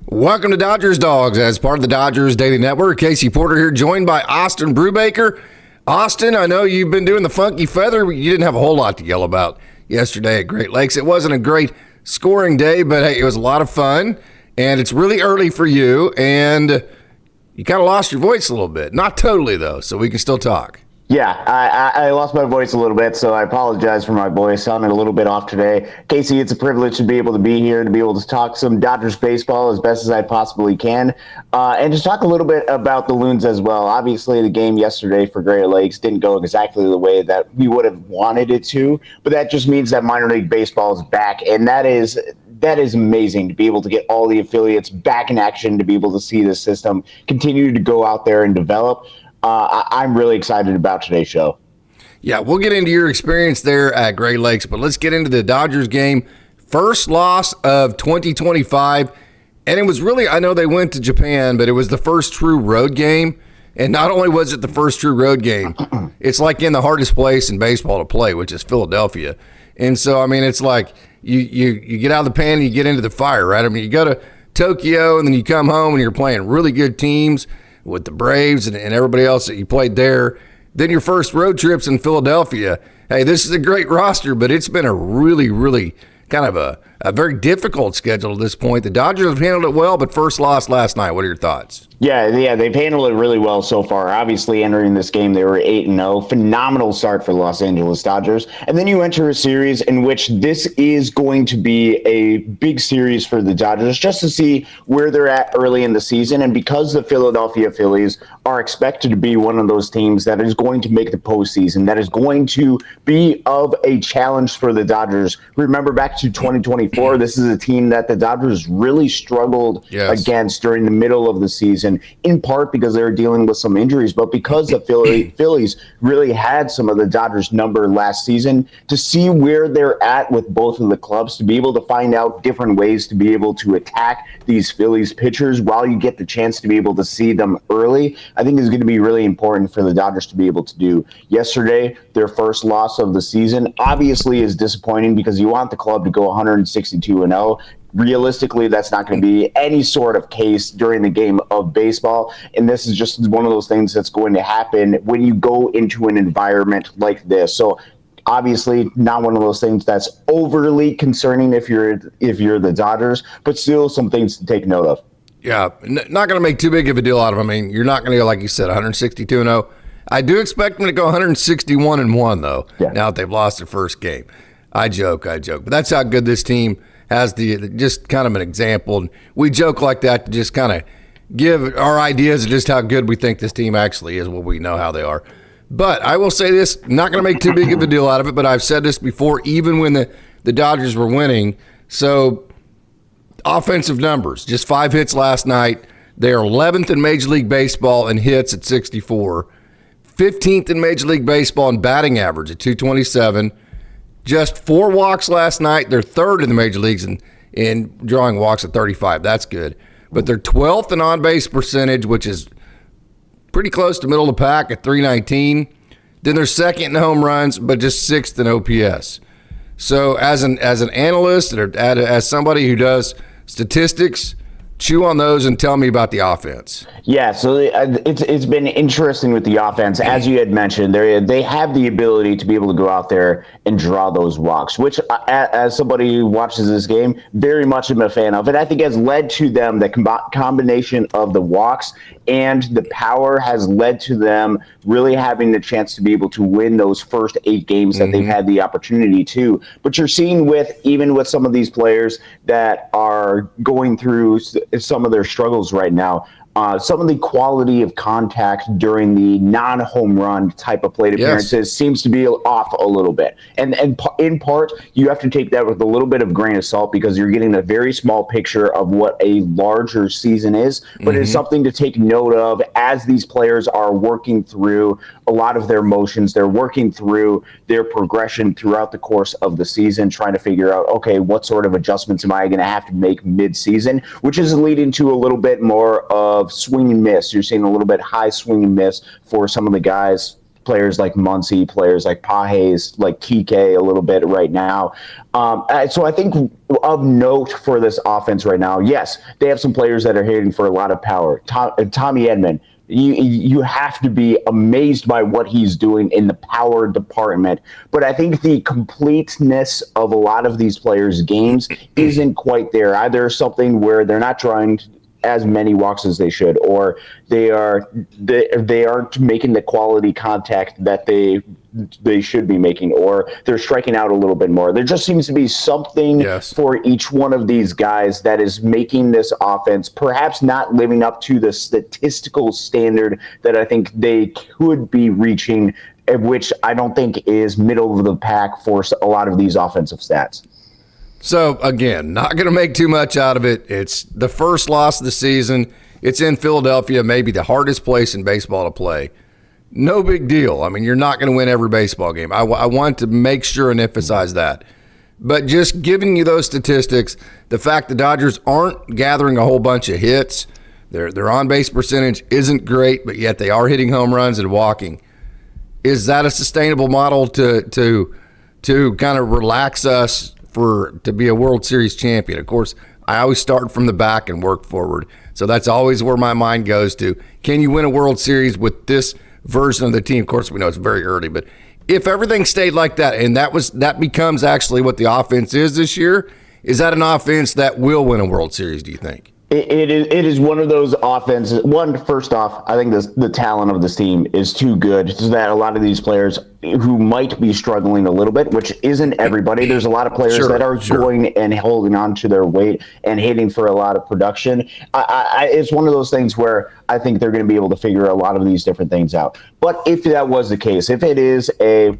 Welcome to Dodgers Dogs as part of the Dodgers Daily Network. Casey Porter here, joined by Austin Brubaker. Austin, I know you've been doing the funky feather. You didn't have a whole lot to yell about yesterday at Great Lakes. It wasn't a great scoring day, but hey, it was a lot of fun. And it's really early for you, and you kind of lost your voice a little bit. Not totally, though, so we can still talk. Yeah, I lost my voice a little bit, so I apologize for my voice. Sounded a little bit off today. Casey, it's a privilege to be able to be here, to be able to talk some Dodgers baseball as best as I possibly can, and just talk a little bit about the Loons as well. Obviously, the game yesterday for Great Lakes didn't go exactly the way that we would have wanted it to, but that just means that minor league baseball is back, and that is amazing to be able to get all the affiliates back in action, to be able to see the system continue to go out there and develop. I'm really excited about today's show. Yeah, we'll get into your experience there at Great Lakes, but let's get into the Dodgers game. First loss of 2025, and it was really, I know they went to Japan, but it was the first true road game. And not only was it the first true road game, it's like in the hardest place in baseball to play, which is Philadelphia. And so, I mean, it's like you get out of the pan and you get into the fire, right? I mean, you go to Tokyo and then you come home and you're playing really good teams with the Braves and everybody else that you played there. Then your first road trip's in Philadelphia. Hey, this is a great roster, but it's been a really, really kind of a very difficult schedule at this point. The Dodgers have handled it well, but first loss last night. What are your thoughts? Yeah, they've handled it really well so far. Obviously, entering this game, they were 8-0. Phenomenal start for Los Angeles Dodgers. And then you enter a series in which this is going to be a big series for the Dodgers, just to see where they're at early in the season. And because the Philadelphia Phillies are expected to be one of those teams that is going to make the postseason, that is going to be of a challenge for the Dodgers. Remember back to 2024, this is a team that the Dodgers really struggled against during the middle of the season, in part because they were dealing with some injuries, but because the Phillies really had some of the Dodgers' number last season. To see where they're at with both of the clubs, to be able to find out different ways to be able to attack these Phillies pitchers while you get the chance to be able to see them early, I think is going to be really important for the Dodgers to be able to do. Yesterday, their first loss of the season obviously is disappointing because you want the club to go 162-0. Realistically, that's not going to be any sort of case during the game of baseball. And this is just one of those things that's going to happen when you go into an environment like this. So obviously not one of those things that's overly concerning if you're the Dodgers, but still some things to take note of. Yeah, not going to make too big of a deal out of them. I mean, you're not going to go, like you said, 162-0. I do expect them to go 161-1, though, now that they've lost their first game. I joke. But that's how good this team has just kind of an example. We joke like that to just kind of give our ideas of just how good we think this team actually is, what we know how they are. But I will say this, not going to make too big of a deal out of it, but I've said this before, even when the Dodgers were winning. So offensive numbers, just 5 hits last night. They are 11th in Major League Baseball in hits at 64, 15th in Major League Baseball in batting average at 227. Just 4 walks last night. They're 3rd in the major leagues in drawing walks at 35. That's good. But they're 12th in on-base percentage, which is pretty close to middle of the pack at 319. Then they're 2nd in home runs, but just 6th in OPS. So as an analyst or as somebody who does statistics, chew on those and tell me about the offense. Yeah, so it's been interesting with the offense. As you had mentioned, they have the ability to be able to go out there and draw those walks, which as somebody who watches this game, very much am a fan of. And I think has led to them, the combination of the walks and the power has led to them really having the chance to be able to win those first 8 games that they've had the opportunity to. But you're seeing even with some of these players that are going through some of their struggles right now, some of the quality of contact during the non-home run type of plate appearances seems to be off a little bit. And in part, you have to take that with a little bit of grain of salt because you're getting a very small picture of what a larger season is. But it's something to take note of as these players are working through a lot of their motions. They're working through their progression throughout the course of the season, trying to figure out, okay, what sort of adjustments am I going to have to make mid-season, which is leading to a little bit more of swing and miss. You're seeing a little bit high swing and miss for some of the guys players like Muncy, players like Pages, like Kike a little bit right now. So I think of note for this offense right now, yes, they have some players that are hitting for a lot of power. Tommy Edman, you have to be amazed by what he's doing in the power department. But I think the completeness of a lot of these players' games isn't quite there. Either something where they're not trying as many walks as they should, or they aren't making the quality contact that they should be making, or they're striking out a little bit more. There just seems to be something for each one of these guys that is making this offense perhaps not living up to the statistical standard that I think they could be reaching, which I don't think is middle of the pack for a lot of these offensive stats. So, again, not going to make too much out of it. It's the first loss of the season. It's in Philadelphia, maybe the hardest place in baseball to play. No big deal. I mean, you're not going to win every baseball game. I want to make sure and emphasize that. But just giving you those statistics, the fact the Dodgers aren't gathering a whole bunch of hits, their on-base percentage isn't great, but yet they are hitting home runs and walking. Is that a sustainable model to kind of relax us to be a World Series champion? Of course, I always start from the back and work forward. So that's always where my mind goes to. Can you win a World Series with this version of the team? Of course, we know it's very early, but if everything stayed like that, and that becomes actually what the offense is this year, is that an offense that will win a World Series, do you think? It is one of those offenses. First off, I think the talent of this team is too good so that a lot of these players who might be struggling a little bit, which isn't everybody. There's a lot of players that are going and holding on to their weight and hitting for a lot of production. It's one of those things where I think they're going to be able to figure a lot of these different things out. But if that was the case, if it is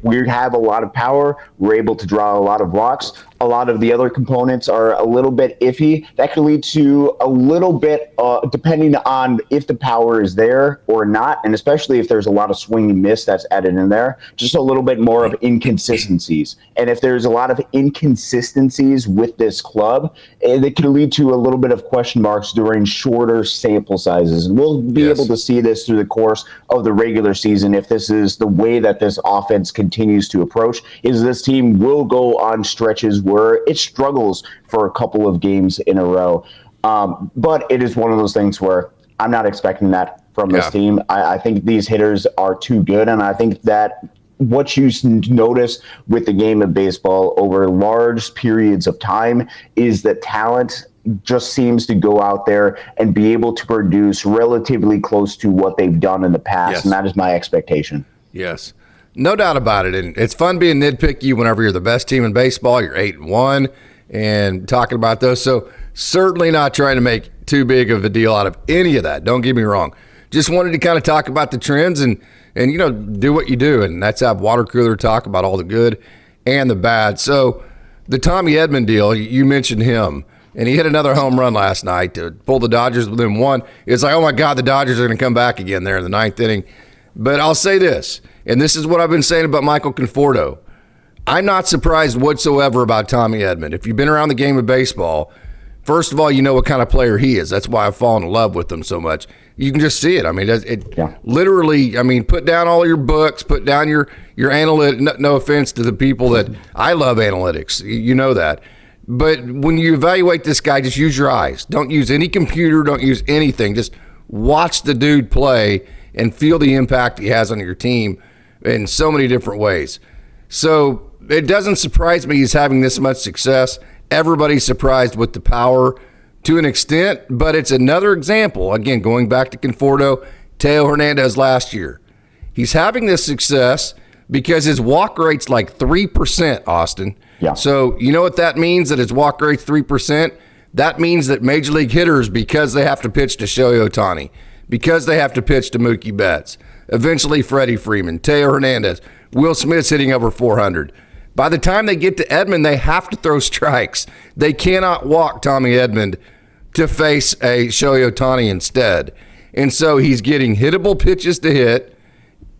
we have a lot of power, we're able to draw a lot of walks, a lot of the other components are a little bit iffy, that could lead to a little bit, depending on if the power is there or not, and especially if there's a lot of swing and miss that's added in there, just a little bit more of inconsistencies. And if there's a lot of inconsistencies with this club, it could lead to a little bit of question marks during shorter sample sizes. And we'll be able to see this through the course of the regular season if this is the way that this offense continues to approach, is this team will go on stretches where it struggles for a couple of games in a row. But it is one of those things where I'm not expecting that from this team. I think these hitters are too good, and I think that what you notice with the game of baseball over large periods of time is that talent just seems to go out there and be able to produce relatively close to what they've done in the past, and that is my expectation. Yes, no doubt about it. And it's fun being nitpicky whenever you're the best team in baseball. You're 8-1 and talking about those. So certainly not trying to make too big of a deal out of any of that. Don't get me wrong. Just wanted to kind of talk about the trends and do what you do. And that's have water cooler talk about all the good and the bad. So the Tommy Edman deal, you mentioned him, and he hit another home run last night to pull the Dodgers within one. It's like, oh my God, the Dodgers are going to come back again there in the ninth inning. But I'll say this, and this is what I've been saying about Michael Conforto. I'm not surprised whatsoever about Tommy Edman. If you've been around the game of baseball, first of all, you know what kind of player he is. That's why I've fallen in love with him so much. You can just see it. I mean, literally, I mean, put down all your books, put down your analytics. No offense to the people that I love analytics. You know that. But when you evaluate this guy, just use your eyes. Don't use any computer. Don't use anything. Just watch the dude play and feel the impact he has on your team in so many different ways. So it doesn't surprise me he's having this much success. Everybody's surprised with the power to an extent, but it's another example, again, going back to Conforto, Teo Hernandez last year. He's having this success because his walk rate's like 3%, Austin. Yeah. So you know what that means, that his walk rate's 3%? That means that major league hitters, because they have to pitch to Shohei Ohtani, because they have to pitch to Mookie Betts, eventually Freddie Freeman, Teo Hernandez, Will Smith's hitting over 400. By the time they get to Edman, they have to throw strikes. They cannot walk Tommy Edman to face a Shohei Ohtani instead. And so he's getting hittable pitches to hit,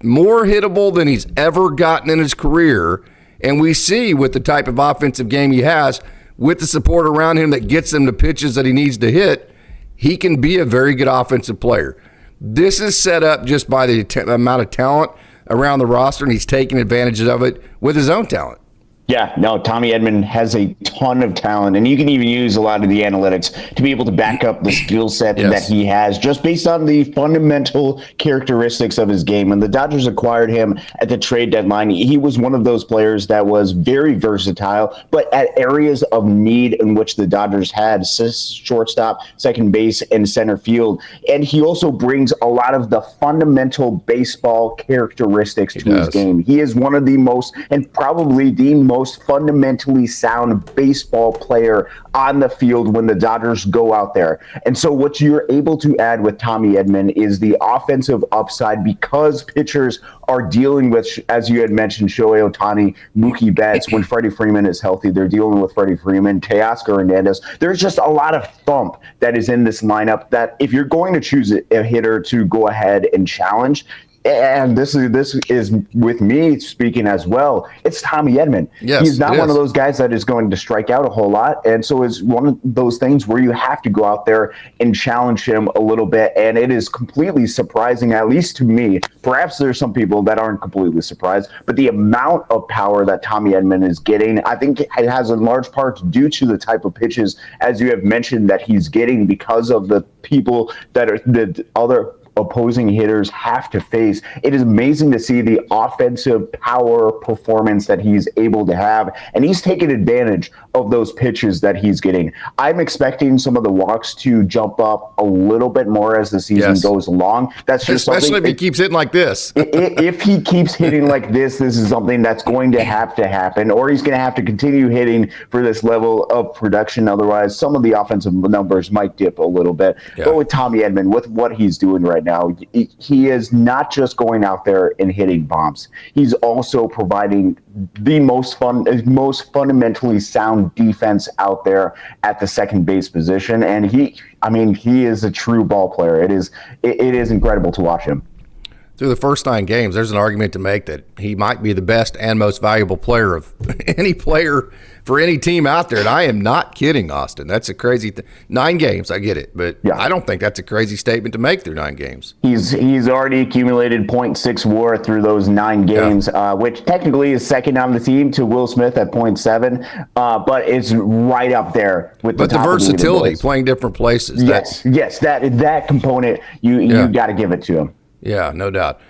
more hittable than he's ever gotten in his career. And we see with the type of offensive game he has, with the support around him that gets him the pitches that he needs to hit, he can be a very good offensive player. This is set up just by the amount of talent around the roster, and he's taking advantage of it with his own talent. Yeah, no, Tommy Edman has a ton of talent, and you can even use a lot of the analytics to be able to back up the skill set that he has just based on the fundamental characteristics of his game. When the Dodgers acquired him at the trade deadline, he was one of those players that was very versatile, but at areas of need in which the Dodgers had shortstop, second base, and center field. And he also brings a lot of the fundamental baseball characteristics to his game. He is one of the most, and probably the most fundamentally sound baseball player on the field when the Dodgers go out there. And so what you're able to add with Tommy Edman is the offensive upside, because pitchers are dealing with, as you had mentioned, Shohei Ohtani, Mookie Betts. When Freddie Freeman is healthy, they're dealing with Freddie Freeman, Teoscar Hernandez. There's just a lot of thump that is in this lineup that if you're going to choose a hitter to go ahead and challenge, and this is with me speaking as well, it's Tommy Edman. Yes, he's not one of those guys that is going to strike out a whole lot. And so it's one of those things where you have to go out there and challenge him a little bit. And it is completely surprising, at least to me. Perhaps there's some people that aren't completely surprised, but the amount of power that Tommy Edman is getting, I think it has in large part due to the type of pitches, as you have mentioned, that he's getting because of the people that are the other opposing hitters have to face. It is amazing to see the offensive power performance that he's able to have, and he's taking advantage of those pitches that he's getting. I'm expecting some of the walks to jump up a little bit more as the season goes along. That's just especially if he keeps hitting like this. If he keeps hitting like this is something that's going to happen, or he's going to have to continue hitting for this level of production. Otherwise, some of the offensive numbers might dip a little bit. But with Tommy Edman, with what he's doing right now, he is not just going out there and hitting bombs. He's also providing the most fundamentally sound defense out there at the second base position. And he is a true ball player. It is incredible to watch him. Through the first 9 games, there's an argument to make that he might be the best and most valuable player of any player for any team out there. And I am not kidding, Austin. That's a crazy 9 games, I get it. But I don't think that's a crazy statement to make through 9 games. He's already accumulated 0.6 WAR through those 9 games, which technically is second on the team to Will Smith at 0.7. But it's right up there with the top versatility, playing different places. Yes, that component, you got to give it to him. Yeah, no doubt.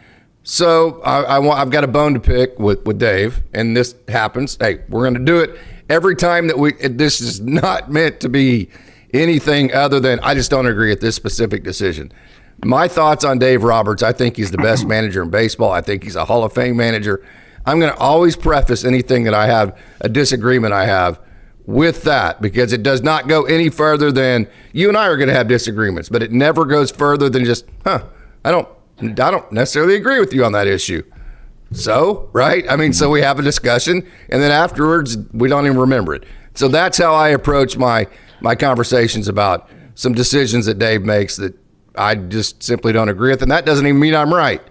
So I've got a bone to pick with Dave, and this happens. Hey, we're going to do it every time that this is not meant to be anything other than I just don't agree with this specific decision. My thoughts on Dave Roberts, I think he's the best manager in baseball. I think he's a Hall of Fame manager. I'm going to always preface anything that I have, a disagreement I have, with that, because it does not go any further than you and I are going to have disagreements, but it never goes further than just, I don't necessarily agree with you on that issue. So, right? I mean, so we have a discussion, and then afterwards, we don't even remember it. So that's how I approach my conversations about some decisions that Dave makes that I just simply don't agree with, and that doesn't even mean I'm right.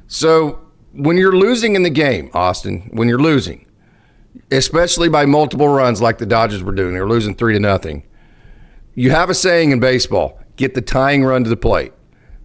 So when you're losing in the game, Austin, when you're losing, especially by multiple runs like the Dodgers were doing, they were losing 3-0, you have a saying in baseball, get the tying run to the plate.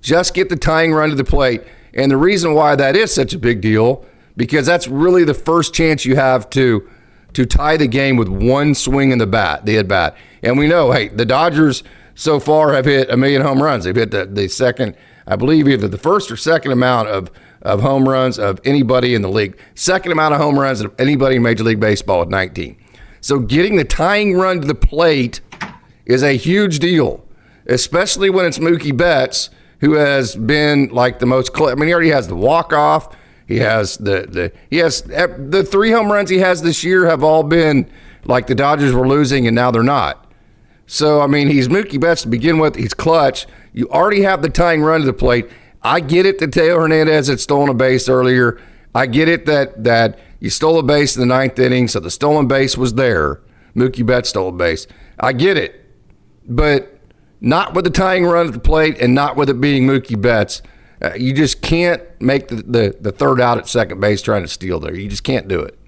Just get the tying run to the plate. And the reason why that is such a big deal, because that's really the first chance you have to tie the game with one swing in the at bat. And we know, hey, the Dodgers so far have hit 1 million home runs. They've hit the second, I believe, either the first or second amount of home runs of anybody in the league. Second amount of home runs of anybody in Major League Baseball with 19. So getting the tying run to the plate is a huge deal, especially when it's Mookie Betts, who has been like the most. He already has the walk-off. He has the 3 home runs he has this year have all been like the Dodgers were losing and now they're not. So, I mean, he's Mookie Betts to begin with. He's clutch. You already have the tying run to the plate. I get it that Teo Hernandez had stolen a base earlier. I get it that you stole a base in the 9th inning, so the stolen base was there. Mookie Betts stole a base. I get it. But not with the tying run at the plate and not with it being Mookie Betts. You just can't make the third out at second base trying to steal there. You just can't do it.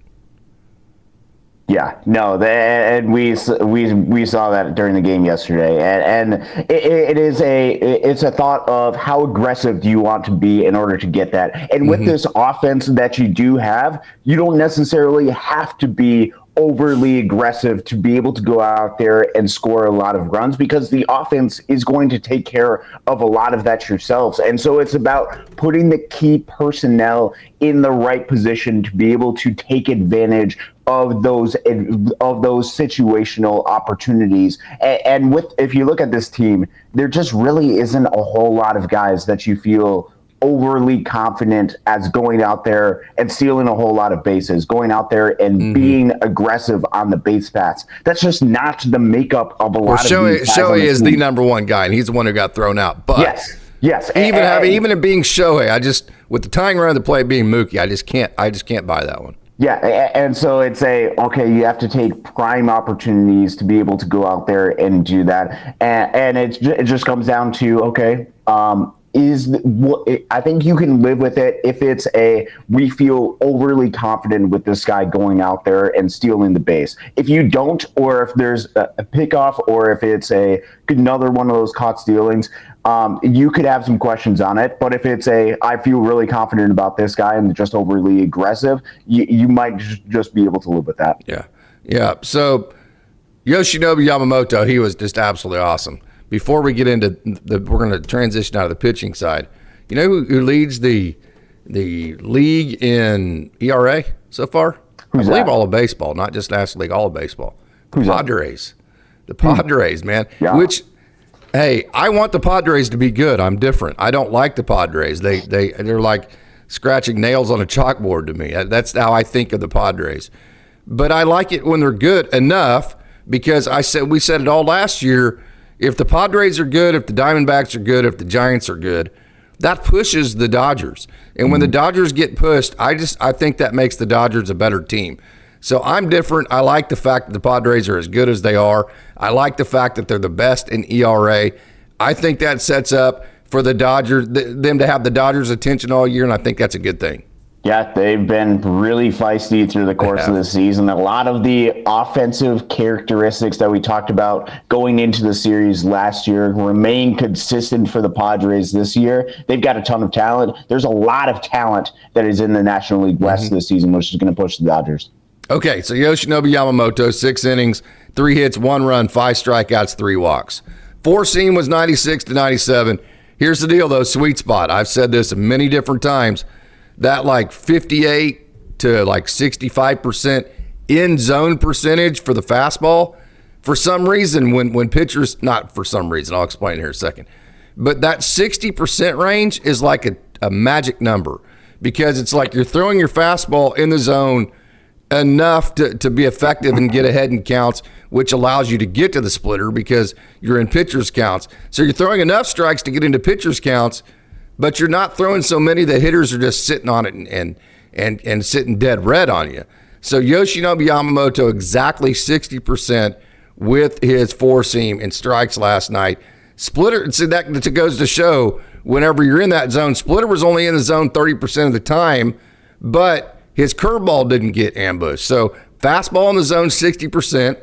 Yeah, no, and we saw that during the game yesterday, and it's a thought of how aggressive do you want to be in order to get that. And with this offense that you do have, you don't necessarily have to be overly aggressive to be able to go out there and score a lot of runs, because the offense is going to take care of a lot of that yourselves. And so it's about putting the key personnel in the right position to be able to take advantage of those situational opportunities. And with, if you look at this team, there just really isn't a whole lot of guys that you feel overly confident as going out there and stealing a whole lot of bases, going out there and being aggressive on the base paths. That's just not the makeup of a lot of these guys. Shohei is the number one guy, and he's the one who got thrown out. But yes. Even it being Shohei, with the tying run of the play being Mookie, I just can't buy that one. Yeah, and so it's okay, you have to take prime opportunities to be able to go out there and do that. And it just comes down to, okay, I think you can live with it if it's we feel overly confident with this guy going out there and stealing the base. If you don't, or if there's a pickoff, or if it's another one of those caught stealings, you could have some questions on it. But if it's I feel really confident about this guy and just overly aggressive, you might just be able to live with that. Yeah. So Yoshinobu Yamamoto, he was just absolutely awesome. Before we get into we're going to transition out of the pitching side. You know who leads the league in ERA so far? I believe all of baseball, not just National League, all of baseball. The Padres. The Padres, man. Yeah. Which, hey, I want the Padres to be good. I'm different. I don't like the Padres. They're like scratching nails on a chalkboard to me. That's how I think of the Padres. But I like it when they're good enough, because we said it all last year. If the Padres are good, if the Diamondbacks are good, if the Giants are good, that pushes the Dodgers. And when the Dodgers get pushed, I think that makes the Dodgers a better team. So I'm different. I like the fact that the Padres are as good as they are. I like the fact that they're the best in ERA. I think that sets up for the Dodgers, them to have the Dodgers' attention all year, and I think that's a good thing. Yeah, they've been really feisty through the course of the season. A lot of the offensive characteristics that we talked about going into the series last year remain consistent for the Padres this year. They've got a ton of talent. There's a lot of talent that is in the National League West this season, which is going to push the Dodgers. Okay, so Yoshinobu Yamamoto, 6 innings, 3 hits, 1 run, 5 strikeouts, 3 walks. 4-seam was 96 to 97. Here's the deal, though, sweet spot. I've said this many different times. That like 58 to like 65% in zone percentage for the fastball. For some reason, when pitchers, not for some reason, I'll explain here in a second, but that 60% range is like a magic number, because it's like you're throwing your fastball in the zone enough to be effective and get ahead in counts, which allows you to get to the splitter because you're in pitchers counts. So you're throwing enough strikes to get into pitchers counts, but you're not throwing so many that hitters are just sitting on it and sitting dead red on you. So Yoshinobu Yamamoto exactly 60% with his 4-seam and strikes last night. Splitter, so that goes to show whenever you're in that zone, Splitter was only in the zone 30% of the time, but his curveball didn't get ambushed. So fastball in the zone 60%.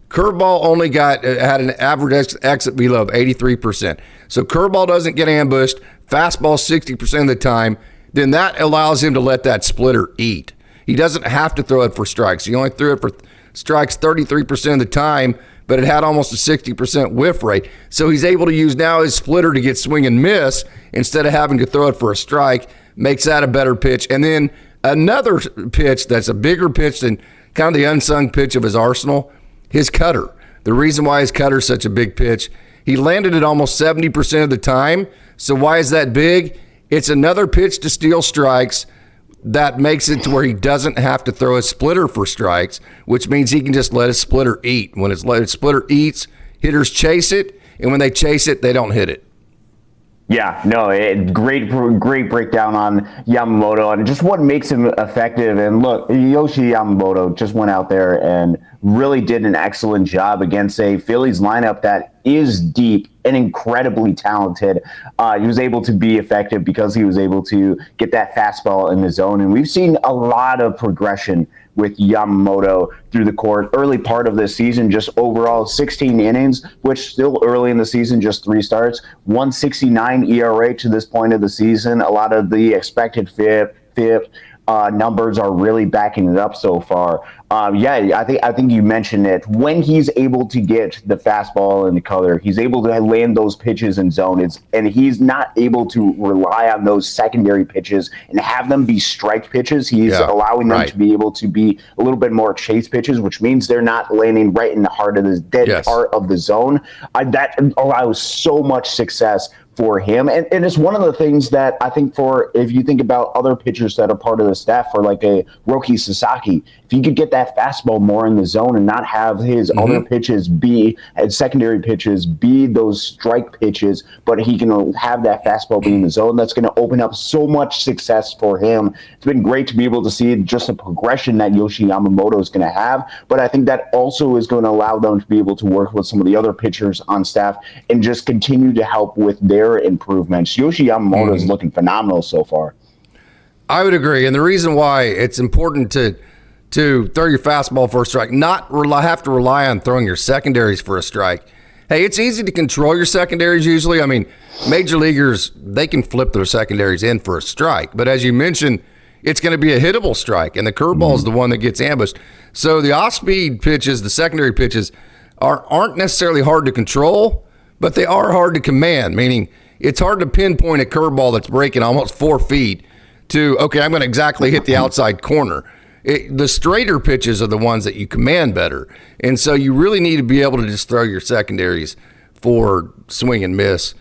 Curveball only had an average exit velo of 83%. So curveball doesn't get ambushed. Fastball 60% of the time. Then that allows him to let that splitter eat. He doesn't have to throw it for strikes. He only threw it for strikes 33% of the time, but it had almost a 60% whiff rate. So he's able to use now his splitter to get swing and miss instead of having to throw it for a strike. Makes that a better pitch. And then another pitch that's a bigger pitch than kind of the unsung pitch of his arsenal, his cutter. The reason why his cutter is such a big pitch, he landed it almost 70% of the time. So why is that big? It's another pitch to steal strikes that makes it to where he doesn't have to throw a splitter for strikes, which means he can just let his splitter eat. When his splitter eats, hitters chase it, and when they chase it, they don't hit it. Yeah, no, great breakdown on Yamamoto and just what makes him effective. And look, Yoshi Yamamoto just went out there and really did an excellent job against a Phillies lineup that is deep and incredibly talented. He was able to be effective because he was able to get that fastball in the zone. And we've seen a lot of progression with Yamamoto through the court. Early part of this season, just overall 16 innings, which still early in the season, just 3 starts, 169 ERA to this point of the season. A lot of the expected FIP numbers are really backing it up so far. I think you mentioned it. When he's able to get the fastball in the color, he's able to land those pitches in zone, and he's not able to rely on those secondary pitches and have them be strike pitches. He's allowing them to be able to be a little bit more chase pitches, which means they're not landing right in the heart of the dead part of the zone. That allows so much success for him. And it's one of the things that I think if you think about other pitchers that are part of the staff, for like a Roki Sasaki, if he could get that fastball more in the zone and not have his other pitches secondary pitches be those strike pitches, but he can have that fastball be in the zone, that's going to open up so much success for him. It's been great to be able to see just a progression that Yoshi Yamamoto is going to have, but I think that also is going to allow them to be able to work with some of the other pitchers on staff and just continue to help with their improvements. Yoshi Yamamoto is looking phenomenal so far. I would agree, and the reason why it's important to throw your fastball for a strike, not have to rely on throwing your secondaries for a strike. Hey, it's easy to control your secondaries usually. I mean, major leaguers, they can flip their secondaries in for a strike, but as you mentioned, it's going to be a hittable strike, and the curveball is the one that gets ambushed. So the off-speed pitches, the secondary pitches, aren't necessarily hard to control, but they are hard to command, meaning it's hard to pinpoint a curveball that's breaking almost 4 feet to, okay, I'm going to exactly hit the outside corner. The straighter pitches are the ones that you command better. And so you really need to be able to just throw your secondaries for swing and miss.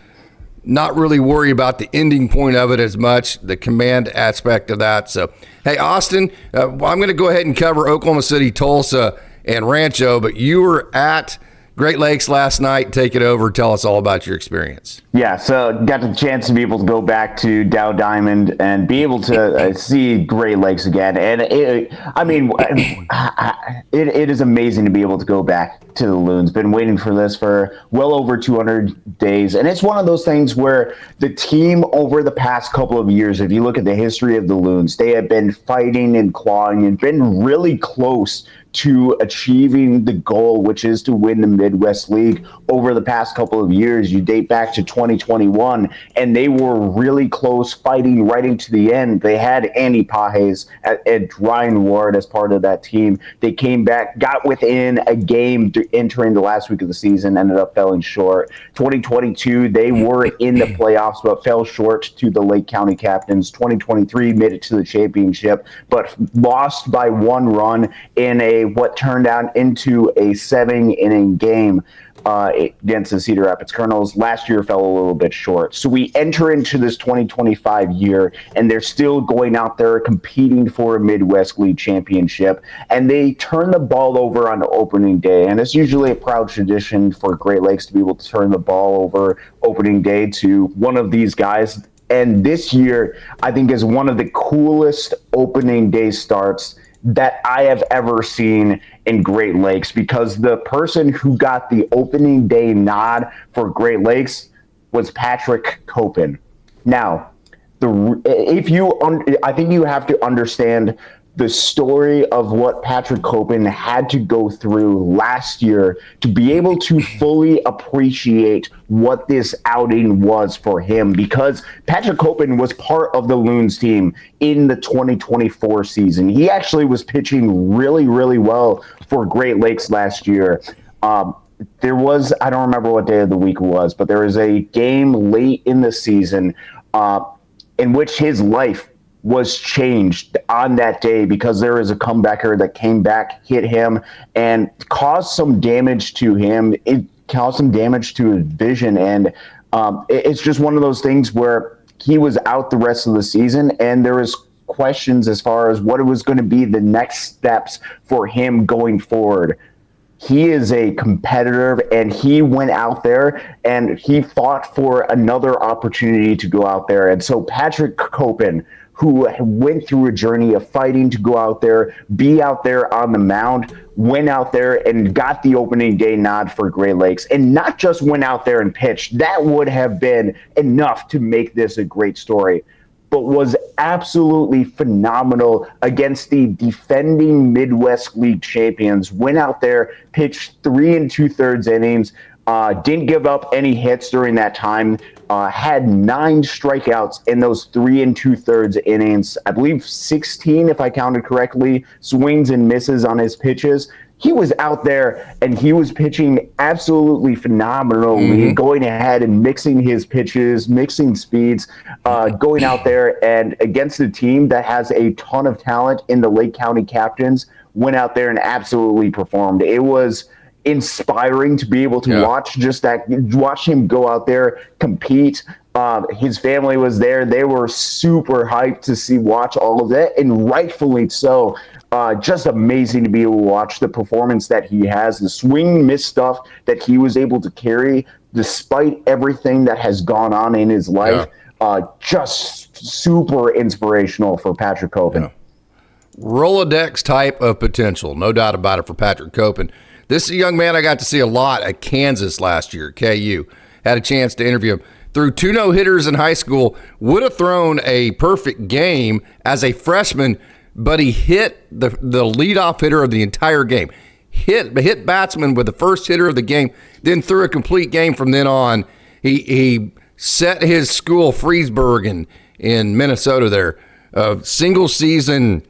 Not really worry about the ending point of it as much, the command aspect of that. So, hey, Austin, I'm going to go ahead and cover Oklahoma City, Tulsa, and Rancho, but you were at Great Lakes last night. Take it over. Tell us all about your experience. Yeah, so got the chance to be able to go back to Dow Diamond and be able to see Great Lakes again. And it is amazing to be able to go back to the Loons. Been waiting for this for well over 200 days. And it's one of those things where the team over the past couple of years, if you look at the history of the Loons, they have been fighting and clawing and been really close to achieving the goal, which is to win the Midwest League over the past couple of years. You date back to 2021, and they were really close, fighting right into the end. They had Andy Pajes and Ryan Ward as part of that team. They came back, got within a game entering the last week of the season, ended up falling short. 2022, they were in the playoffs, but fell short to the Lake County Captains. 2023 made it to the championship, but lost by 1 run in what turned out into a 7-inning game against the Cedar Rapids Colonels. Last year fell a little bit short. So we enter into this 2025 year, and they're still going out there competing for a Midwest League championship, and they turn the ball over on opening day. And it's usually a proud tradition for Great Lakes to be able to turn the ball over opening day to one of these guys. And this year, I think, is one of the coolest opening day starts that I have ever seen in Great Lakes, because the person who got the opening day nod for Great Lakes was Patrick Copen. Now, I think you have to understand the story of what Patrick Copen had to go through last year to be able to fully appreciate what this outing was for him, because Patrick Copen was part of the Loons team in the 2024 season. He actually was pitching really, really well for Great Lakes last year. There was, I don't remember what day of the week it was, but there was a game late in the season in which his life was changed on that day, because there is a comebacker that came back, hit him, and caused some damage to him. It caused some damage to his vision, and it's just one of those things where he was out the rest of the season, and there was questions as far as what it was going to be the next steps for him going forward. He is a competitor, and he went out there and he fought for another opportunity to go out there. And so Patrick Copen, who went through a journey of fighting to go out there, be out there on the mound, went out there and got the opening day nod for Great Lakes, and not just went out there and pitched. That would have been enough to make this a great story. but was absolutely phenomenal against the defending Midwest League champions. Went out there, pitched 3 2/3 innings, didn't give up any hits during that time, had 9 strikeouts in those 3 2/3 innings. I believe 16, if I counted correctly, swings and misses on his pitches. He was out there and he was pitching absolutely phenomenally, going ahead and mixing his pitches, mixing speeds, going out there and against a team that has a ton of talent in the Lake County Captains, went out there and absolutely performed. It was inspiring to be able to watch him go out there, compete. His family was there. They were super hyped to watch all of that, and rightfully so. Just amazing to be able to watch the performance that he has, the swing miss stuff that he was able to carry despite everything that has gone on in his life. Just super inspirational for Patrick Copen. Yeah. Rolodex type of potential, no doubt about it, for Patrick Copen. This is a young man I got to see a lot at Kansas last year, KU. Had a chance to interview him. Threw 2 no-hitters in high school, would have thrown a perfect game as a freshman, but he hit the leadoff hitter of the entire game. Hit batsman with the first hitter of the game, then threw a complete game from then on. He set his school, Freesburg in Minnesota there, of single season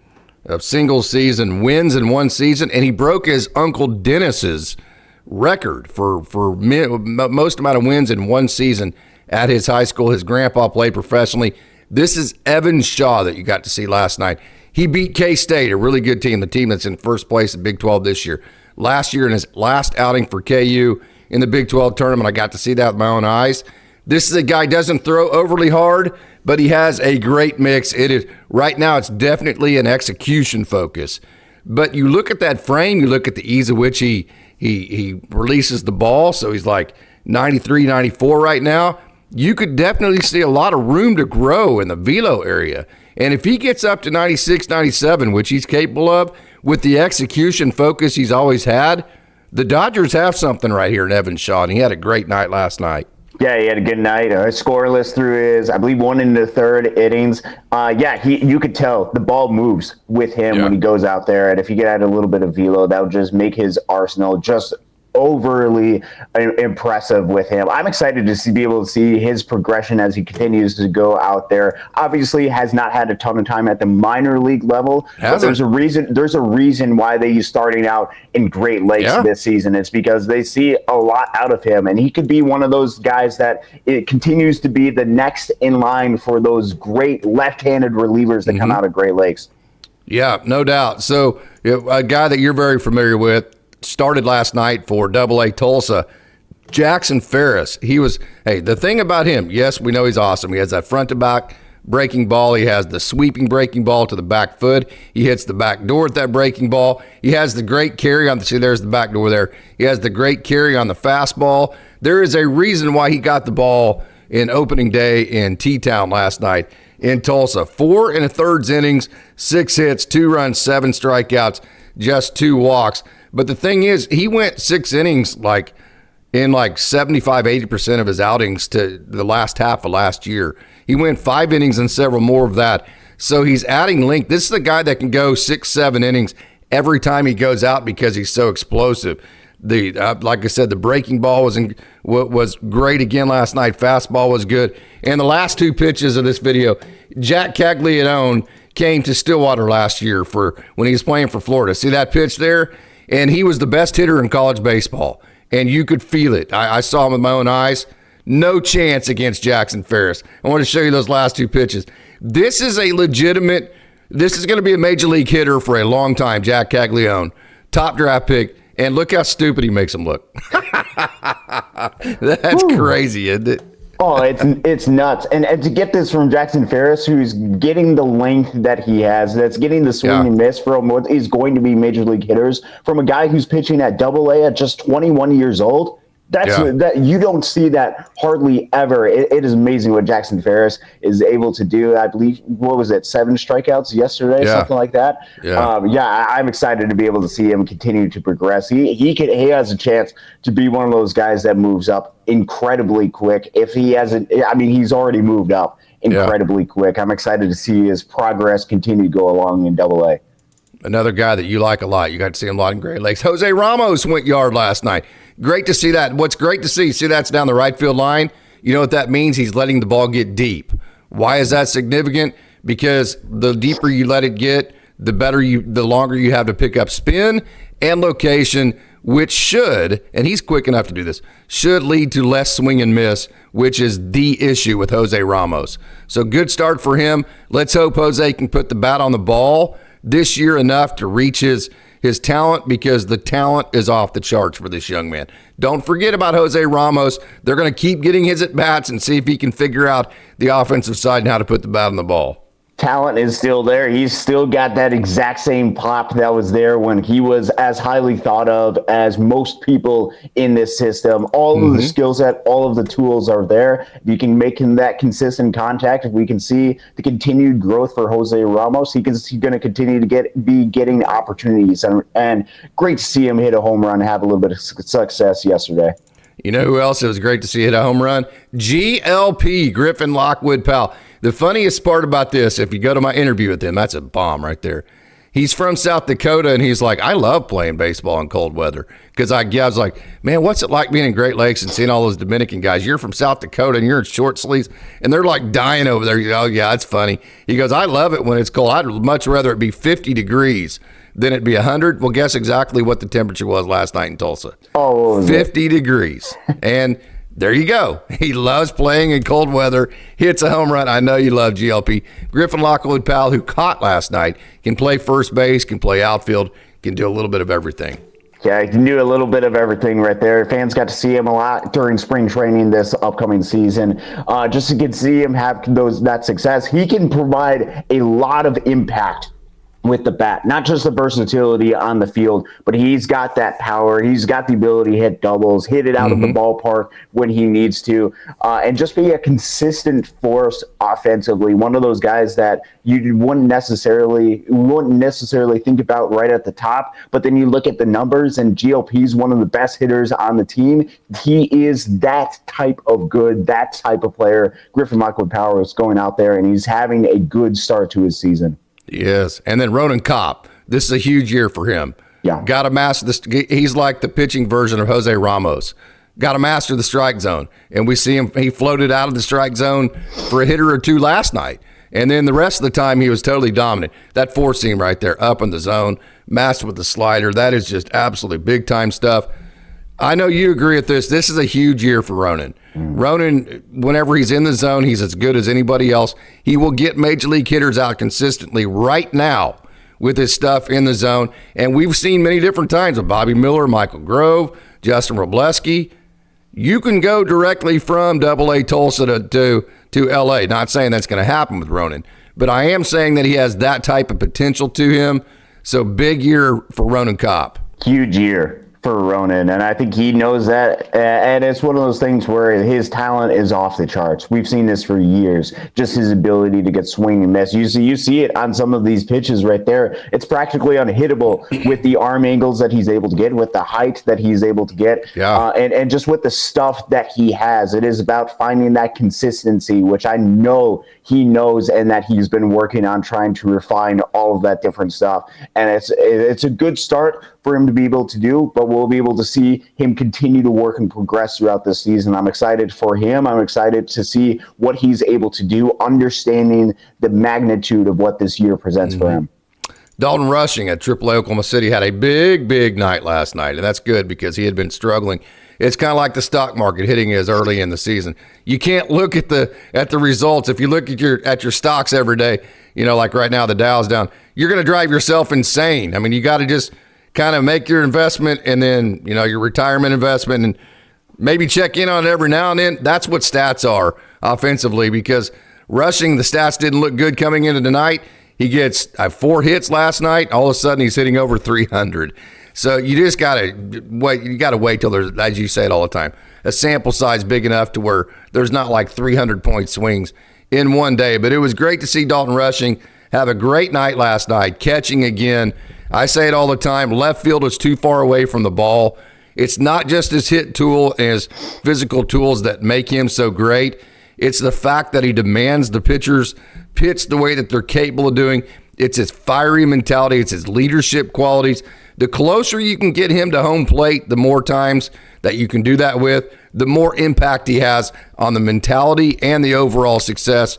wins in one season, and he broke his Uncle Dennis's record for most amount of wins in one season at his high school. His grandpa played professionally. This is Evan Shaw that you got to see last night. He beat K-State, a really good team, the team that's in first place in Big 12 this year. Last year in his last outing for KU in the Big 12 tournament, I got to see that with my own eyes. This is a guy doesn't throw overly hard, but he has a great mix. It is right now. It's definitely an execution focus. But you look at that frame, you look at the ease of which he releases the ball. So he's like 93, 94 right now. You could definitely see a lot of room to grow in the velo area. And if he gets up to 96, 97, which he's capable of, with the execution focus he's always had, the Dodgers have something right here in Evan Shaw, and he had a great night last night. Yeah, he had a good night. Scoreless through his, I believe, 1 1/3 innings. You could tell the ball moves with him when he goes out there. And if he could add a little bit of velo, that would just make his arsenal just overly impressive with him. I'm excited to be able to see his progression as he continues to go out there. Obviously, has not had a ton of time at the minor league level. But there's a reason why he's starting out in Great Lakes this season. It's because they see a lot out of him, and he could be one of those guys that it continues to be the next in line for those great left-handed relievers that come out of Great Lakes. Yeah, no doubt. So a guy that you're very familiar with, started last night for AA Tulsa, Jackson Ferris. The thing about him, yes, we know he's awesome. He has that front to back breaking ball. He has the sweeping breaking ball to the back foot. He hits the back door at that breaking ball. He has the great carry on there's the back door there. He has the great carry on the fastball. There is a reason why he got the ball in opening day in T-Town last night in Tulsa. 4 1/3 innings, 6 hits, 2 runs, 7 strikeouts, just 2 walks. But the thing is, he went 6 innings in 75, 80% of his outings to the last half of last year. He went 5 innings and several more of that. So he's adding length. This is a guy that can go 6, 7 innings every time he goes out because he's so explosive. Like I said, the breaking ball was great again last night. Fastball was good. And the last 2 pitches of this video, Jack Caglianone came to Stillwater last year for when he was playing for Florida. See that pitch there? And he was the best hitter in college baseball, and you could feel it. I saw him with my own eyes. No chance against Jackson Ferris. I want to show you those last 2 pitches. This is going to be a major league hitter for a long time, Jack Caglianone. Top draft pick, and look how stupid he makes him look. That's crazy, isn't it? Oh, it's nuts. And to get this from Jackson Ferris, who's getting the length that he has, that's getting the swing and miss from what is going to be major league hitters, from a guy who's pitching at AA at just 21 years old. That you don't see that hardly ever. It is amazing what Jackson Ferris is able to do. I believe, 7 strikeouts yesterday, something like that. I'm excited to be able to see him continue to progress. He has a chance to be one of those guys that moves up incredibly quick. If he hasn't, he's already moved up. incredibly quick. I'm excited to see his progress continue to go along in Double-A. Another guy that you like a lot. You got to see him a lot in Great Lakes. Jose Ramos went yard last night. Great to see that. What's great to see that's down the right field line. You know what that means? He's letting the ball get deep. Why is that significant? Because the deeper you let it get, the longer you have to pick up spin and location, which should, and he's quick enough to do this, should lead to less swing and miss, which is the issue with Jose Ramos. So good start for him. Let's hope Jose can put the bat on the ball this year enough to reach his talent, because the talent is off the charts for this young man. Don't forget about Jose Ramos. They're going to keep getting his at-bats and see if he can figure out the offensive side and how to put the bat on the ball. Talent is still there. He's still got that exact same pop that was there when he was as highly thought of as most people in this system. All of the skill set, all of the tools are there. If you can make him that consistent contact, if we can see the continued growth for Jose Ramos, he's going to continue to be getting opportunities. And great to see him hit a home run and have a little bit of success yesterday. You know who else it was great to see hit a home run? GLP, Griffin Lockwood Powell. The funniest part about this, if you go to my interview with him, that's a bomb right there. He's from South Dakota, and he's like, I love playing baseball in cold weather. Because I was like, man, what's it like being in Great Lakes and seeing all those Dominican guys? You're from South Dakota, and you're in short sleeves, and they're like dying over there. Oh, yeah, it's funny. He goes, I love it when it's cold. I'd much rather it be 50 degrees than it be 100. Well, guess exactly what the temperature was last night in Tulsa. 50 degrees. And there you go. He loves playing in cold weather, hits a home run. I know you love GLP. Griffin Lockwood Powell, who caught last night, can play first base, can play outfield, can do a little bit of everything. Yeah, he can do a little bit of everything right there. Fans got to see him a lot during spring training this upcoming season. Just to get to see him have that success, he can provide a lot of impact with the bat, not just the versatility on the field, but he's got that power. He's got the ability to hit doubles, hit it out of the ballpark when he needs to, and just be a consistent force offensively. One of those guys that you wouldn't necessarily think about right at the top, but then you look at the numbers, and GLP is one of the best hitters on the team. He is that type of good, that type of player. Griffin Lockwood Powell is going out there, and he's having a good start to his season. Yes, and then Ronan Kopp. This is a huge year for him. Yeah, got to master this. He's like the pitching version of Jose Ramos. Got to master the strike zone, and we see him. He floated out of the strike zone for a hitter or two last night, and then the rest of the time he was totally dominant. That four seam right there, up in the zone, mastered with the slider. That is just absolutely big time stuff. I know you agree with this. This is a huge year for Ronan. Ronan, whenever he's in the zone, he's as good as anybody else. He will get major league hitters out consistently right now with his stuff in the zone. And we've seen many different times with Bobby Miller, Michael Grove, Justin Robleski. You can go directly from Double-A Tulsa to L.A. Not saying that's going to happen with Ronan, but I am saying that he has that type of potential to him. So big year for Ronan Kopp. Huge year for Ronan, and I think he knows that, and it's one of those things where his talent is off the charts. We've seen this for years, just his ability to get swing and miss. You see it on some of these pitches right there. It's practically unhittable with the arm angles that he's able to get, with the height that he's able to get, and just with the stuff that he has. It is about finding that consistency, which I know he knows, and that he's been working on trying to refine all of that different stuff. And it's a good start for him to be able to do, but we'll be able to see him continue to work and progress throughout this season. I'm excited for him. I'm excited to see what he's able to do, understanding the magnitude of what this year presents for him. Dalton Rushing at AAA Oklahoma City had a big night last night, and that's good because he had been struggling. It's kind of like the stock market hitting as early in the season. You can't look at the results. If you look at your stocks every day, like right now the Dow's down, you're going to drive yourself insane. I mean, you got to just kind of make your investment and then, your retirement investment, and maybe check in on it every now and then. That's what stats are offensively, because Rushing, the stats didn't look good coming into tonight. He gets 4 hits last night. All of a sudden he's hitting over 300. So you just got to wait. You got to wait till there's, as you say it all the time, a sample size big enough to where there's not like 300-point swings in one day. But it was great to see Dalton Rushing have a great night last night, catching again. I say it all the time, left field is too far away from the ball. It's not just his hit tool and his physical tools that make him so great. It's the fact that he demands the pitchers pitch the way that they're capable of doing. It's his fiery mentality. It's his leadership qualities. The closer you can get him to home plate, the more times that you can do that with, the more impact he has on the mentality and the overall success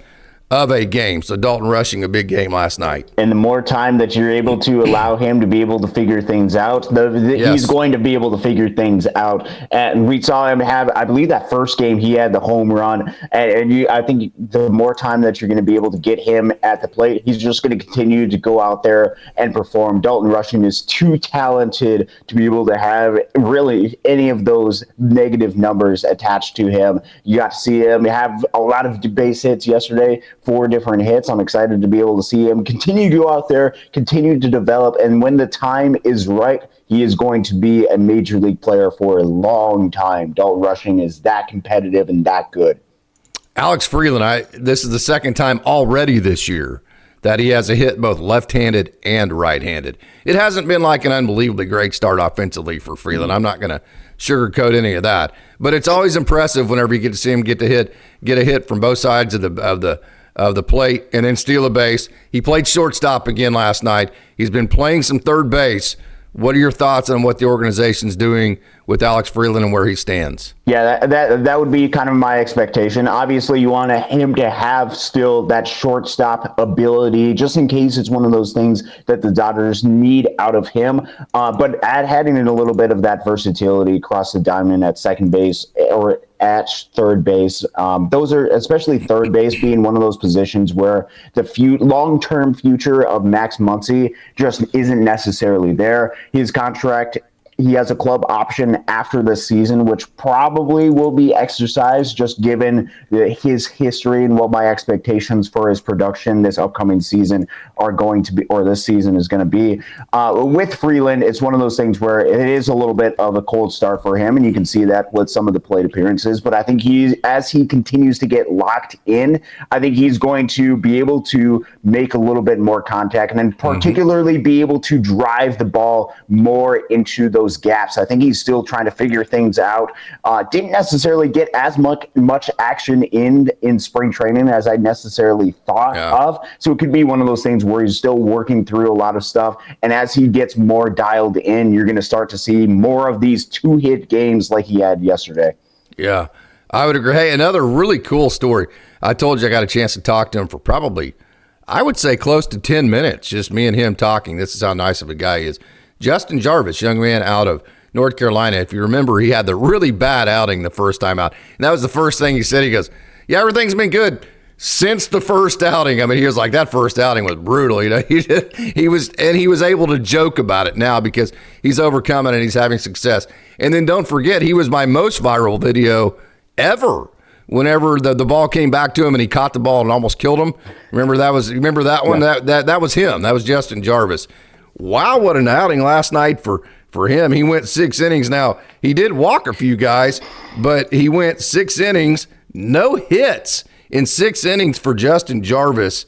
of a game. So Dalton rushing a big game last night. And the more time that you're able to allow him to be able to figure things out, he's going to be able to figure things out. And we saw him have, I believe that first game he had the home run. I think the more time that you're going to be able to get him at the plate, he's just going to continue to go out there and perform. Dalton Rushing is too talented to be able to have really any of those negative numbers attached to him. You got to see him have a lot of base hits yesterday. 4 different hits. I'm excited to be able to see him continue to go out there, continue to develop, and when the time is right, he is going to be a major league player for a long time. Dalton Rushing is that competitive and that good. Alex Freeland, this is the second time already this year that he has a hit both left-handed and right-handed. It hasn't been like an unbelievably great start offensively for Freeland. I'm not going to sugarcoat any of that, but it's always impressive whenever you get to see him get a hit from both sides of the plate and then steal a base. He played shortstop again last night. He's been playing some third base. What are your thoughts on what the organization's doing with Alex Freeland and where he stands? Yeah, that would be kind of my expectation. Obviously, you want him to have still that shortstop ability, just in case it's one of those things that the Dodgers need out of him. But adding in a little bit of that versatility across the diamond at second base or at third base. Those are, especially third base, being one of those positions where the long-term future of Max Muncy just isn't necessarily there. His contract, he has a club option after this season, which probably will be exercised just given his history and what my expectations for his production this upcoming season are going to be, or this season is going to be. With Freeland, it's one of those things where it is a little bit of a cold start for him, and you can see that with some of the plate appearances. But I think as he continues to get locked in, I think he's going to be able to make a little bit more contact, and then particularly be able to drive the ball more into those gaps. I think he's still trying to figure things out. Didn't necessarily get as much action in spring training as I necessarily thought of. So it could be one of those things where he's still working through a lot of stuff. And as he gets more dialed in, you're going to start to see more of these 2-hit games like he had yesterday. Yeah, I would agree. Hey, another really cool story. I told you I got a chance to talk to him for probably, I would say, close to 10 minutes, just me and him talking. This is how nice of a guy he is. Justin Jarvis, young man out of North Carolina. If you remember, he had the really bad outing the first time out. And that was the first thing he said. He goes, yeah, everything's been good since the first outing. I mean, he was like, that first outing was brutal. You know, he was able to joke about it now because he's overcoming and he's having success. And then don't forget, he was my most viral video ever. Whenever the ball came back to him and he caught the ball and almost killed him. Remember that one? Yeah. That was him. That was Justin Jarvis. Wow, what an outing last night for him. He went 6 innings. Now, he did walk a few guys, but he went 6 innings, no hits in 6 innings for Justin Jarvis.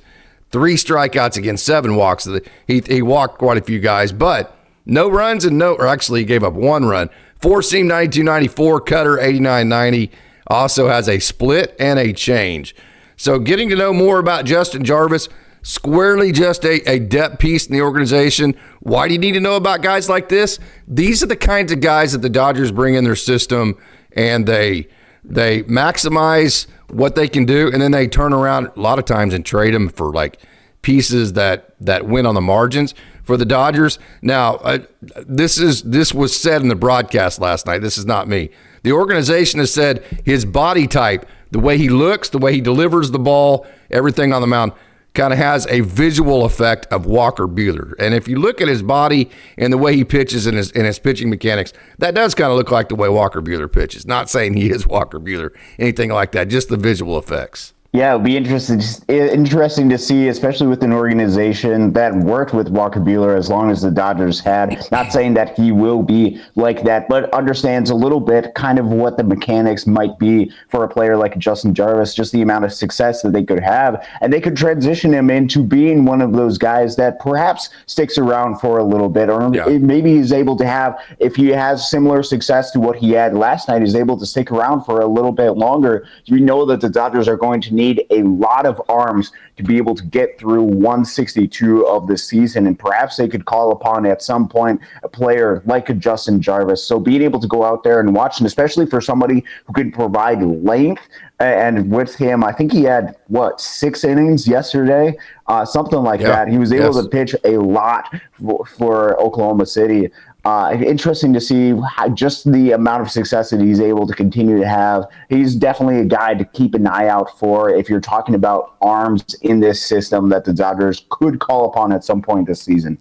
3 strikeouts against 7 walks. He walked quite a few guys, but no runs actually he gave up 1 run. 4-seam 92-94, cutter 89-90. Also has a split and a change. So getting to know more about Justin Jarvis, squarely just a depth piece in the organization. Why do you need to know about guys like this? These are the kinds of guys that the Dodgers bring in their system, and they maximize what they can do, and then they turn around a lot of times and trade them for like pieces that win on the margins for the Dodgers. Now, this was said in the broadcast last night. This is not me. The organization has said his body type, the way he looks, the way he delivers the ball, everything on the mound, kind of has a visual effect of Walker Buehler. And if you look at his body and the way he pitches and his pitching mechanics, that does kind of look like the way Walker Buehler pitches. Not saying he is Walker Buehler, anything like that, just the visual effects. Yeah, it'll be interesting to see, especially with an organization that worked with Walker Buehler as long as the Dodgers had. Not saying that he will be like that, but understands a little bit kind of what the mechanics might be for a player like Justin Jarvis, just the amount of success that they could have. And they could transition him into being one of those guys that perhaps sticks around for a little bit, or maybe he's able to have, if he has similar success to what he had last night, he's able to stick around for a little bit longer. We know that the Dodgers are going to need a lot of arms to be able to get through 162 of the season, and perhaps they could call upon at some point a player like a Justin Jarvis. So being able to go out there and watch, and especially for somebody who can provide length, and with him, I think he had 6 innings yesterday, something like that. He was able to pitch a lot for Oklahoma City. Interesting to see just the amount of success that he's able to continue to have. He's definitely a guy to keep an eye out for if you're talking about arms in this system that the Dodgers could call upon at some point this season.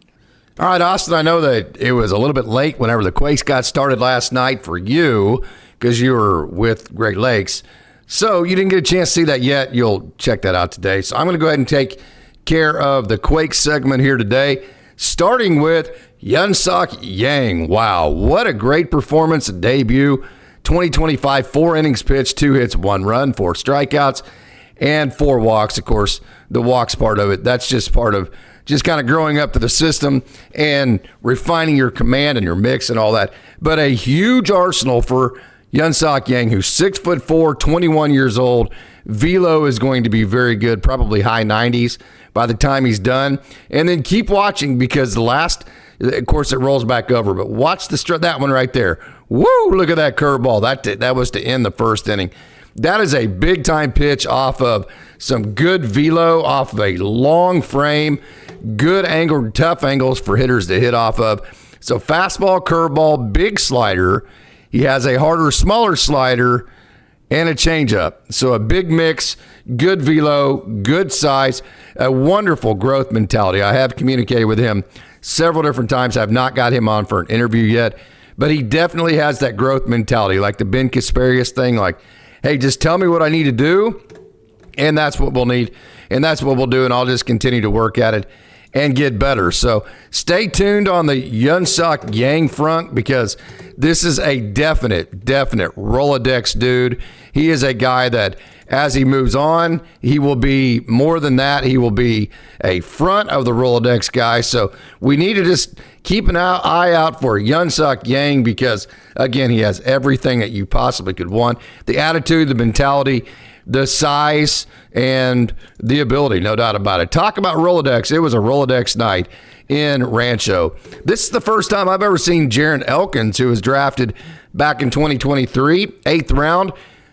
All right, Austin, I know that it was a little bit late whenever the Quakes got started last night for you because you were with Great Lakes. So you didn't get a chance to see that yet. You'll check that out today. So I'm going to go ahead and take care of the Quakes segment here today, starting with Hyun-Suk Yang. Wow, what a great performance, debut. 2025, 4 innings pitched, 2 hits, 1 run, 4 strikeouts, and 4 walks. Of course, the walks part of it, that's just part of just kind of growing up to the system and refining your command and your mix and all that. But a huge arsenal for Hyun-Suk Yang, who's 6'4", 21 years old. Velo is going to be very good, probably high 90s by the time he's done. And then keep watching because the last, of course, it rolls back over, but watch that one right there. Woo, look at that curveball. That was to end the first inning. That is a big-time pitch off of some good velo, off of a long frame, good angle, tough angles for hitters to hit off of. So fastball, curveball, big slider. He has a harder, smaller slider and a changeup. So a big mix, good velo, good size, a wonderful growth mentality. I have communicated with him several different times. I've not got him on for an interview yet, but he definitely has that growth mentality, like the Ben Kasparius thing, like, hey, just tell me what I need to do, and that's what we'll need, and that's what we'll do, and I'll just continue to work at it and get better. So stay tuned on the Hyun-Suk Yang front because this is a definite Rolodex dude. He is a guy that as he moves on, he will be more than that. He will be a front of the Rolodex guy. So we need to just keep an eye out for Hyun-Suk Yang because, again, he has everything that you possibly could want. The attitude, the mentality, the size, and the ability, no doubt about it. Talk about Rolodex. It was a Rolodex night in Rancho. This is the first time I've ever seen Jaron Elkins, who was drafted back in 2023, 8th round.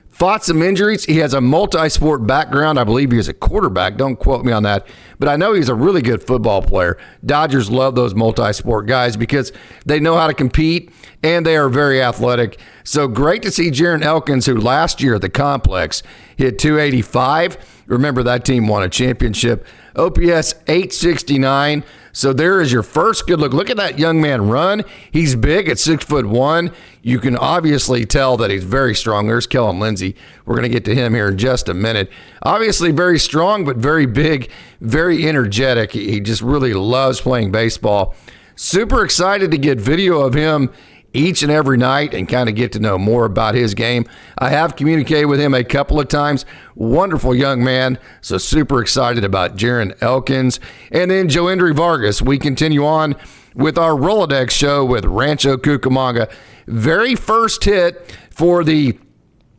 Fought some injuries. He has a multi-sport background. I believe he is a quarterback. Don't quote me on that. But I know he's a really good football player. Dodgers love those multi-sport guys because they know how to compete and they are very athletic. So great to see Jaron Elkins, who last year at the complex hit 285. Remember, that team won a championship. OPS 869. So there is your first good look. Look at that young man run. He's big at 6'1". You can obviously tell that he's very strong. There's Kellen Lindsey. We're going to get to him here in just a minute. Obviously very strong, but very big, very energetic. He just really loves playing baseball. Super excited to get video of him each and every night and kind of get to know more about his game. I have communicated with him a couple of times. Wonderful young man. So super excited about Jaron Elkins. And then Joendry Vargas. We continue on with our Rolodex show with Rancho Cucamonga. Very first hit for the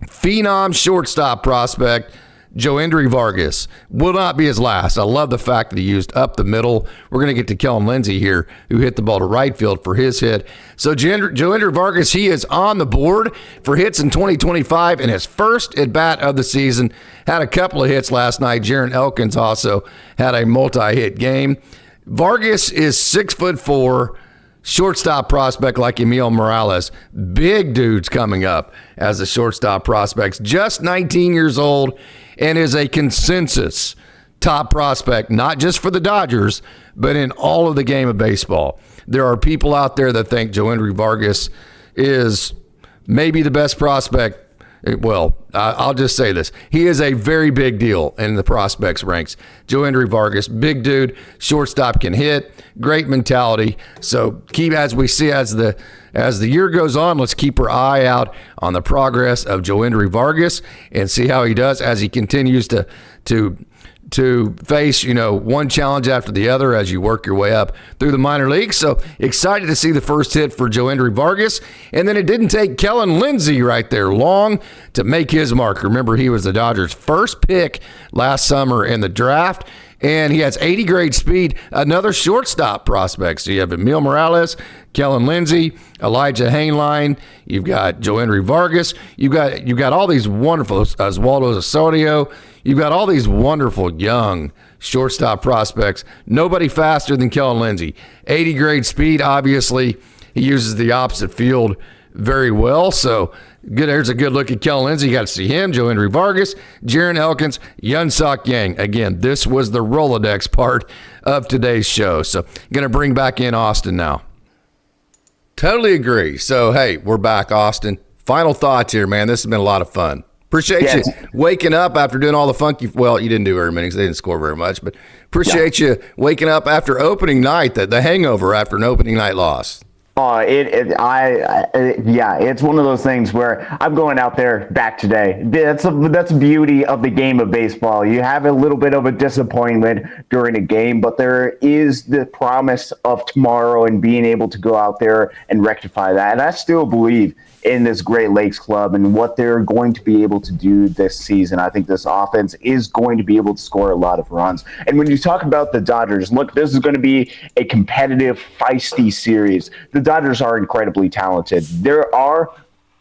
phenom shortstop prospect, Joendry Vargas. Will not be his last. I love the fact that he used up the middle. We're going to get to Kellen Lindsey here, who hit the ball to right field for his hit. So Joendry Vargas, he is on the board for hits in 2025 in his first at-bat of the season. Had a couple of hits last night. Jaron Elkins also had a multi-hit game. Vargas is 6'4", shortstop prospect like Emil Morales. Big dudes coming up as the shortstop prospects. Just 19 years old and is a consensus top prospect, not just for the Dodgers, but in all of the game of baseball. There are people out there that think Joendry Vargas is maybe the best prospect Well, I'll just say this. He is a very big deal in the prospects ranks. Joendry Vargas, big dude, shortstop, can hit, great mentality. So keep, as we see as the year goes on, let's keep our eye out on the progress of Joendry Vargas and see how he does as he continues to face, one challenge after the other as you work your way up through the minor leagues. So excited to see the first hit for Joendry Vargas. And then it didn't take Kellen Lindsey right there long to make his mark. Remember, he was the Dodgers' first pick last summer in the draft, and he has 80 grade speed, another shortstop prospect. So you have Emil Morales, Kellen Lindsey, Elijah Hainline, you've got Joendry Vargas, you've got all these wonderful Oswaldo Osorio. You've got all these wonderful young shortstop prospects. Nobody faster than Kellen Lindsey. 80 grade speed, obviously. He uses the opposite field very well. So good. There's a good look at Kellen Lindsey. You got to see him, Joendry Vargas, Jaron Elkins, Yun-Sok Yang. Again, this was the Rolodex part of today's show. So going to bring back in Austin now. Totally agree. So, hey, we're back, Austin. Final thoughts here, man. This has been a lot of fun. Appreciate you waking up after doing all the funky. Well, you didn't do very many because they didn't score very much, but appreciate you waking up after opening night, the hangover after an opening night loss. Oh, it's one of those things where I'm going out there back today. That's the beauty of the game of baseball. You have a little bit of a disappointment during a game, but there is the promise of tomorrow and being able to go out there and rectify that. And I still believe in this Great Lakes club and what they're going to be able to do this season. I think this offense is going to be able to score a lot of runs. And when you talk about the Dodgers, look, this is going to be a competitive, feisty series. The Dodgers are incredibly talented. There are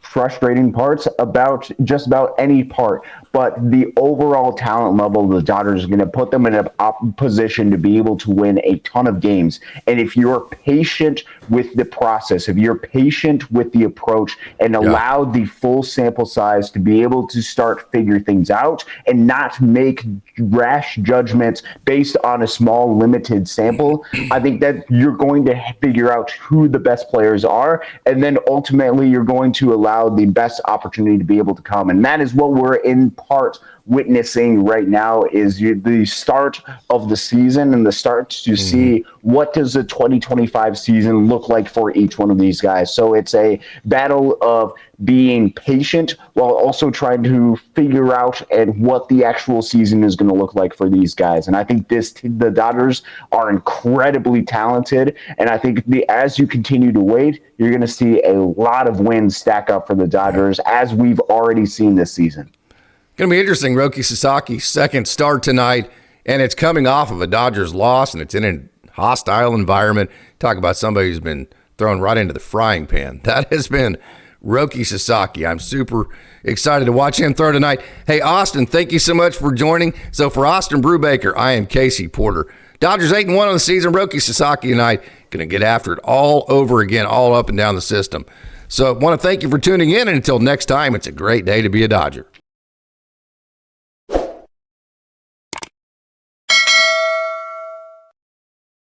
frustrating parts about just about any part, but the overall talent level of the Dodgers is going to put them in a position to be able to win a ton of games. And if you're patient with the process, if you're patient with the approach and allow the full sample size to be able to start figure things out and not make rash judgments based on a small limited sample, I think that you're going to figure out who the best players are, and then ultimately you're going to allow the best opportunity to be able to come. And that is what we're in part witnessing right now, is the start of the season and the start to see what does the 2025 season look like for each one of these guys. So it's a battle of being patient while also trying to figure out and what the actual season is going to look like for these guys. And I think the Dodgers are incredibly talented. And I think as you continue to wait, you're going to see a lot of wins stack up for the Dodgers, as we've already seen this season. Going to be interesting. Roki Sasaki's second start tonight, and it's coming off of a Dodgers loss, and it's in a hostile environment. Talk about somebody who's been thrown right into the frying pan. That has been Roki Sasaki. I'm super excited to watch him throw tonight. Hey, Austin, thank you so much for joining. So for Austin Brubaker, I am Casey Porter. Dodgers 8-1 on the season. Roki Sasaki and I going to get after it all over again, all up and down the system. So I want to thank you for tuning in, and until next time, it's a great day to be a Dodger.